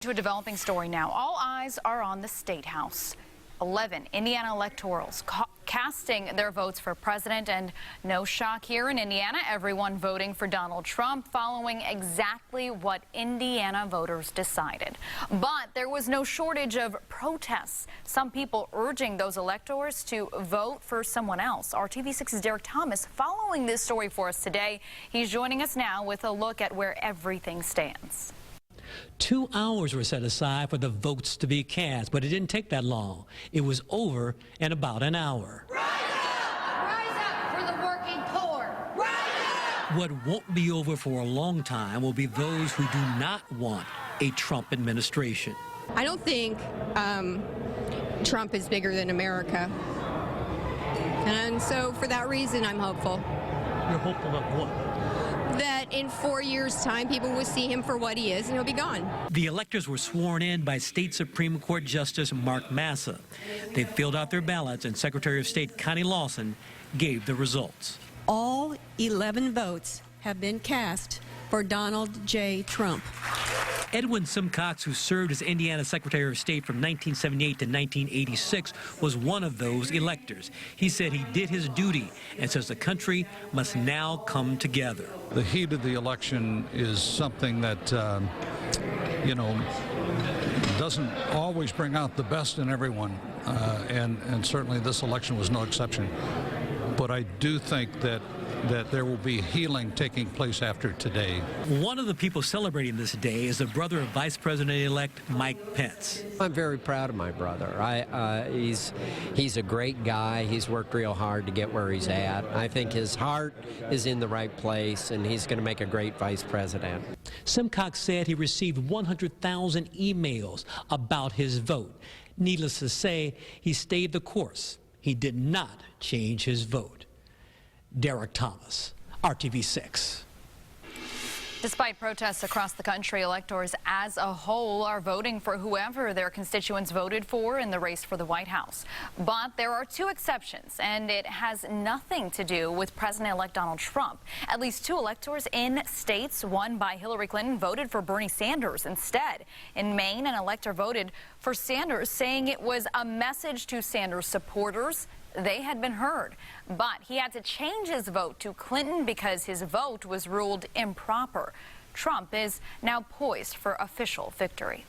To a developing story now. All eyes are on the State House. 11 Indiana electorals casting their votes for president, and no shock here in Indiana, everyone voting for Donald Trump, following exactly what Indiana voters decided. But there was no shortage of protests. Some people urging those electors to vote for someone else. Our TV6's Derek Thomas following this story for us today. He's joining us now with a look at where everything stands. 2 hours were set aside for the votes to be cast, but it didn't take that long. It was over in about an hour. Rise up! Rise up for the working poor! Rise up! What won't be over for a long time will be those who do not want a Trump administration. I don't think Trump is bigger than America. And so for that reason, I'm hopeful. You're hopeful of what? That in 4 years' time, people will see him for what he is and he'll be gone. The electors were sworn in by State Supreme Court Justice Mark Massa. They filled out their ballots, and Secretary of State Connie Lawson gave the results. All 11 votes have been cast for Donald J. Trump. Edwin Simcox, who served as Indiana Secretary of State from 1978 to 1986, was one of those electors. He said he did his duty and says the country must now come together. The heat of the election is something that, doesn't always bring out the best in everyone, and certainly this election was no exception. But I do think that there will be healing taking place after today. One of the people celebrating this day is the brother of Vice President-elect Mike Pence. I'm very proud of my brother. He's a great guy. He's worked real hard to get where he's at. I think his heart is in the right place, and he's going to make a great vice president. Simcox said he received 100,000 emails about his vote. Needless to say, he stayed the course. He did not change his vote. Derek Thomas, RTV6. Despite protests across the country, electors as a whole are voting for whoever their constituents voted for in the race for the White House. But there are two exceptions, and it has nothing to do with President-elect Donald Trump. At least 2 electors in states won by Hillary Clinton voted for Bernie Sanders instead. In Maine, an elector voted for Sanders, saying it was a message to Sanders supporters they had been heard. But he had to change his vote to Clinton because his vote was ruled improper. Trump is now poised for official victory.